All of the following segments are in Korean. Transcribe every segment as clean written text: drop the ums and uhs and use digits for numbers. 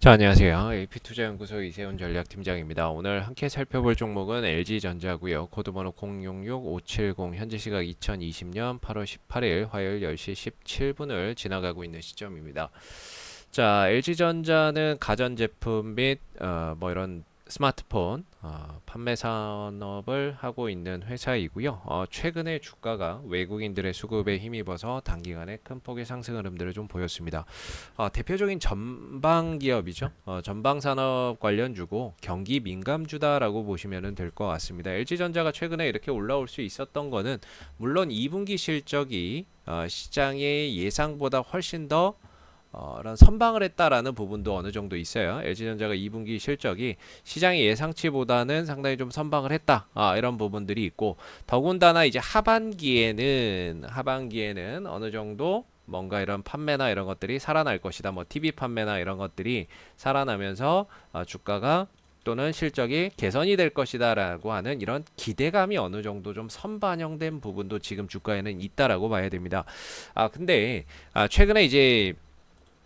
자, 안녕하세요. AP투자연구소 이세훈 전략팀장입니다. 오늘 함께 살펴볼 종목은 LG전자고요. 코드번호 066570, 현재 시각 2020년 8월 18일 화요일 10시 17분을 지나가고 있는 시점입니다. 자, LG전자는 가전제품 및 이런 스마트폰 판매 산업을 하고 있는 회사이고요. 최근에 주가가 외국인들의 수급에 힘입어서 단기간에 큰 폭의 상승 흐름들을 좀 보였습니다. 대표적인 전방 기업이죠. 전방 산업 관련주고 경기 민감주다라고 보시면 될 것 같습니다. LG전자가 최근에 이렇게 올라올 수 있었던 거는 물론 2분기 실적이 시장의 예상보다 훨씬 더 이런 선방을 했다라는 부분도 어느 정도 있어요. LG전자가 2분기 실적이 시장의 예상치보다는 상당히 좀 선방을 했다. 이런 부분들이 있고, 더군다나 이제 하반기에는 어느 정도 뭔가 이런 판매나 이런 것들이 살아날 것이다. 뭐 TV 판매나 이런 것들이 살아나면서 주가가 또는 실적이 개선이 될 것이다라고 하는 이런 기대감이 어느 정도 좀 선반영된 부분도 지금 주가에는 있다라고 봐야 됩니다. 근데 최근에 이제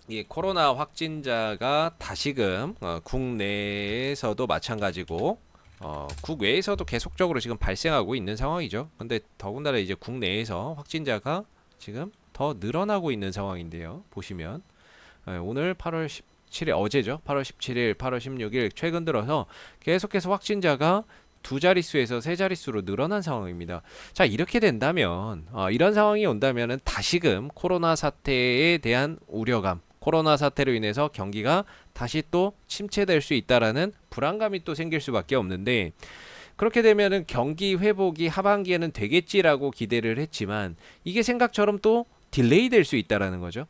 이 코로나 확진자가 다시금 국내에서도 마찬가지고 국외에서도 계속적으로 지금 발생하고 있는 상황이죠. 근데 더군다나 이제 국내에서 확진자가 지금 더 늘어나고 있는 상황인데요. 보시면 오늘 8월 17일 어제죠. 8월 17일, 8월 16일 최근 들어서 계속해서 확진자가 두 자릿수에서 세 자릿수로 늘어난 상황입니다. 자, 이렇게 된다면 이런 상황이 온다면 다시금 코로나 사태에 대한 우려감, 코로나 사태로 인해서 경기가 다시 또 침체될 수 있다라는 불안감이 또 생길 수밖에 없는데, 그렇게 되면은 경기 회복이 하반기에는 되겠지라고 기대를 했지만 이게 생각처럼 또 딜레이 될 수 있다라는 거죠.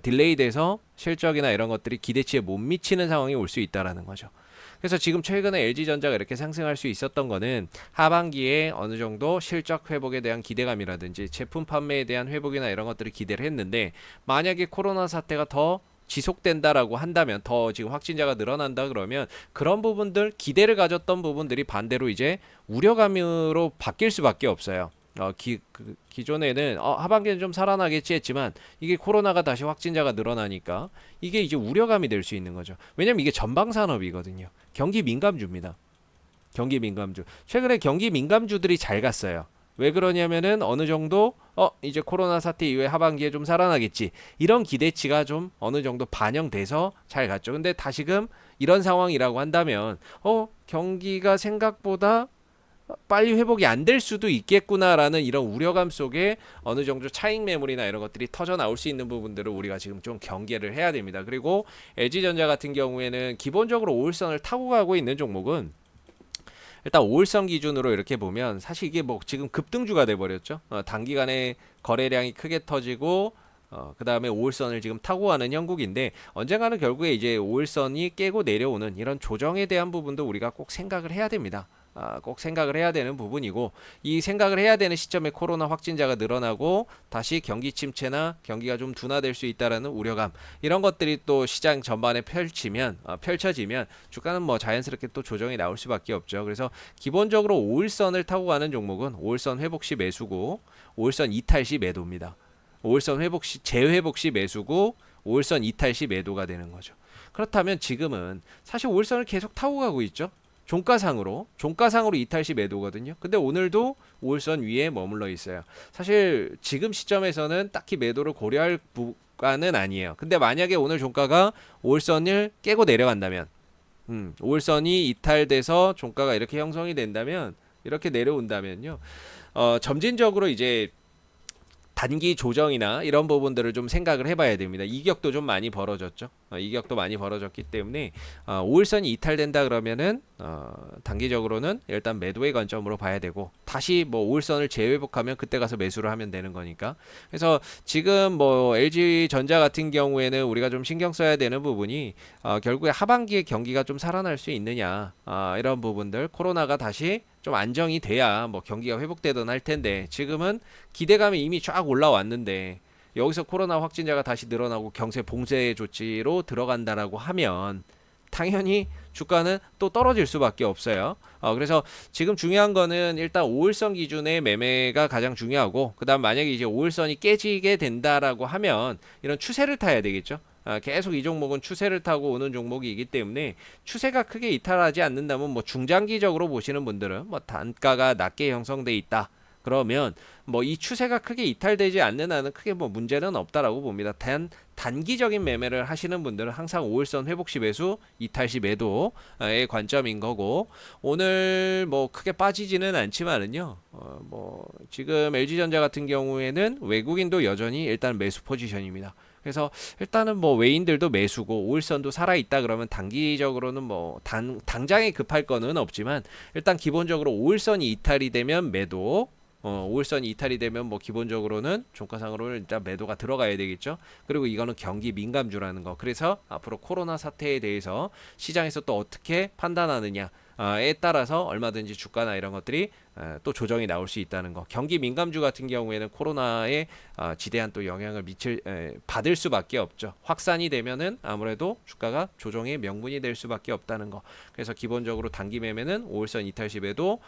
딜레이 돼서 실적이나 이런 것들이 기대치에 못 미치는 상황이 올 수 있다라는 거죠. 그래서 지금 최근에 LG전자가 이렇게 상승할 수 있었던 거는 하반기에 어느 정도 실적 회복에 대한 기대감이라든지 제품 판매에 대한 회복이나 이런 것들을 기대를 했는데, 만약에 코로나 사태가 더 지속된다라고 한다면, 더 지금 확진자가 늘어난다 그러면 그런 부분들, 기대를 가졌던 부분들이 반대로 이제 우려감으로 바뀔 수밖에 없어요. 기존에는 하반기는 좀 살아나겠지 했지만 이게 코로나가 다시 확진자가 늘어나니까 이게 이제 우려감이 될 수 있는 거죠. 왜냐면 이게 전방 산업이거든요. 경기 민감주입니다. 경기 민감주. 최근에 경기 민감주들이 잘 갔어요. 왜 그러냐면은 어느 정도 이제 코로나 사태 이후에 하반기에 좀 살아나겠지, 이런 기대치가 좀 어느 정도 반영돼서 잘 갔죠. 근데 다시금 이런 상황이라고 한다면 경기가 생각보다 빨리 회복이 안 될 수도 있겠구나라는 이런 우려감 속에 어느 정도 차익 매물이나 이런 것들이 터져 나올 수 있는 부분들을 우리가 지금 좀 경계를 해야 됩니다. 그리고 LG전자 같은 경우에는 기본적으로 5일선을 타고 가고 있는 종목은, 일단 5일선 기준으로 이렇게 보면 사실 이게 뭐 지금 급등주가 돼버렸죠. 단기간에 거래량이 크게 터지고 그 다음에 5일선을 지금 타고 가는 형국인데, 언젠가는 결국에 이제 5일선이 깨고 내려오는 이런 조정에 대한 부분도 우리가 꼭 생각을 해야 됩니다. 꼭 생각을 해야 되는 부분이고, 이 생각을 해야 되는 시점에 코로나 확진자가 늘어나고 다시 경기 침체나 경기가 좀 둔화될 수 있다라는 우려감, 이런 것들이 또 시장 전반에 펼쳐지면 주가는 뭐 자연스럽게 또 조정이 나올 수밖에 없죠. 그래서 기본적으로 5일선을 타고 가는 종목은 5일선 회복 시 매수고 5일선 이탈 시 매도입니다. 5일선 회복 시 재회복 시 매수고 5일선 이탈 시 매도가 되는 거죠. 그렇다면 지금은 사실 5일선을 계속 타고 가고 있죠. 종가상으로 이탈 시 매도거든요. 근데 오늘도 5일선 위에 머물러 있어요. 사실 지금 시점에서는 딱히 매도를 고려할 구간은 아니에요. 근데 만약에 오늘 종가가 5일선을 깨고 내려간다면, 5일선이 이탈돼서 종가가 이렇게 형성이 된다면, 이렇게 내려온다면요, 점진적으로 이제 단기 조정이나 이런 부분들을 좀 생각을 해봐야 됩니다. 이격도 좀 많이 벌어졌죠. 이격도 많이 벌어졌기 때문에 5일선이 이탈된다 그러면은 단기적으로는 일단 매도의 관점으로 봐야 되고, 다시 뭐 5일선을 재회복하면 그때 가서 매수를 하면 되는 거니까. 그래서 지금 뭐 LG전자 같은 경우에는 우리가 좀 신경 써야 되는 부분이 결국에 하반기에 경기가 좀 살아날 수 있느냐, 이런 부분들, 코로나가 다시 좀 안정이 돼야 뭐 경기가 회복되던 할 텐데, 지금은 기대감이 이미 쫙 올라왔는데 여기서 코로나 확진자가 다시 늘어나고 경제 봉쇄 조치로 들어간다라고 하면 당연히 주가는 또 떨어질 수밖에 없어요. 그래서 지금 중요한 거는 일단 5일선 기준의 매매가 가장 중요하고, 그 다음 만약에 이제 5일선이 깨지게 된다라고 하면 이런 추세를 타야 되겠죠. 계속 이 종목은 추세를 타고 오는 종목이기 때문에 추세가 크게 이탈하지 않는다면 뭐 중장기적으로 보시는 분들은 뭐 단가가 낮게 형성돼 있다. 그러면 뭐 이 추세가 크게 이탈되지 않는 한은 크게 뭐 문제는 없다라고 봅니다. 단기적인 매매를 하시는 분들은 항상 5일선 회복 시 매수, 이탈 시 매도의 관점인 거고, 오늘 뭐 크게 빠지지는 않지만은요. 뭐 지금 LG전자 같은 경우에는 외국인도 여전히 일단 매수 포지션입니다. 그래서 일단은 뭐 외인들도 매수고 5일선도 살아있다 그러면 단기적으로는 뭐 당장에 급할 거는 없지만 일단 기본적으로 5일선이 이탈이 되면 매도, 5일선이 이탈이 되면 뭐 기본적으로는 종가상으로는 일단 매도가 들어가야 되겠죠. 그리고 이거는 경기 민감주라는 거. 그래서 앞으로 코로나 사태에 대해서 시장에서 또 어떻게 판단하느냐에 따라서 얼마든지 주가나 이런 것들이 또 조정이 나올 수 있다는 거. 경기 민감주 같은 경우에는 코로나에 지대한 또 영향을 받을 수밖에 없죠. 확산이 되면은 아무래도 주가가 조정의 명분이 될 수밖에 없다는 거. 그래서 기본적으로 단기 매매는 5일선 이탈 시 매도,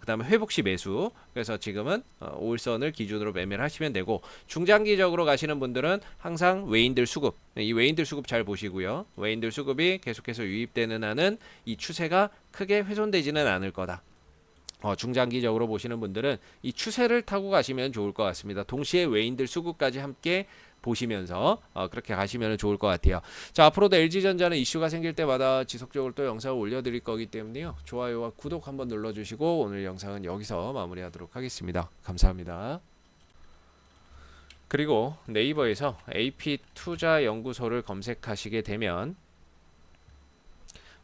그다음에 회복 시 매수. 그래서 지금은 5일선을 기준으로 매매를 하시면 되고, 중장기적으로 가시는 분들은 항상 외인들 수급, 이 외인들 수급 잘 보시고요. 외인들 수급이 계속해서 유입되는 한은 이 추세가 크게 훼손되지는 않을 거다. 중장기적으로 보시는 분들은 이 추세를 타고 가시면 좋을 것 같습니다. 동시에 외인들 수급까지 함께 보시면서 그렇게 가시면 좋을 것 같아요. 자, 앞으로도 LG전자는 이슈가 생길 때마다 지속적으로 또 영상을 올려드릴 거기 때문에요. 좋아요와 구독 한번 눌러주시고 오늘 영상은 여기서 마무리하도록 하겠습니다. 감사합니다. 그리고 네이버에서 AP투자연구소를 검색하시게 되면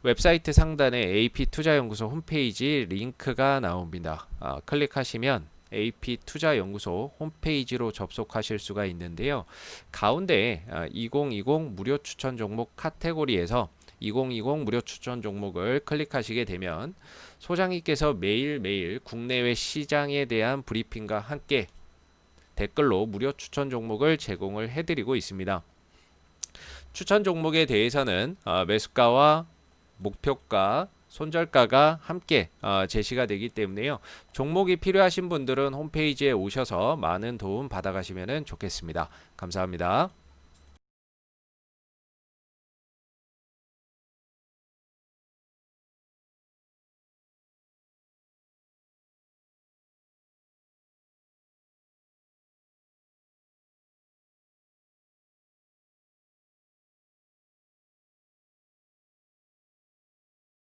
웹사이트 상단에 AP투자연구소 홈페이지 링크가 나옵니다. 클릭하시면 AP투자연구소 홈페이지로 접속하실 수가 있는데요. 가운데 2020 무료 추천 종목 카테고리에서 2020 무료 추천 종목을 클릭하시게 되면 소장님께서 매일매일 국내외 시장에 대한 브리핑과 함께 댓글로 무료 추천 종목을 제공을 해드리고 있습니다. 추천 종목에 대해서는 매수가와 목표가, 손절가가 함께 제시가 되기 때문에요. 종목이 필요하신 분들은 홈페이지에 오셔서 많은 도움 받아가시면 좋겠습니다. 감사합니다.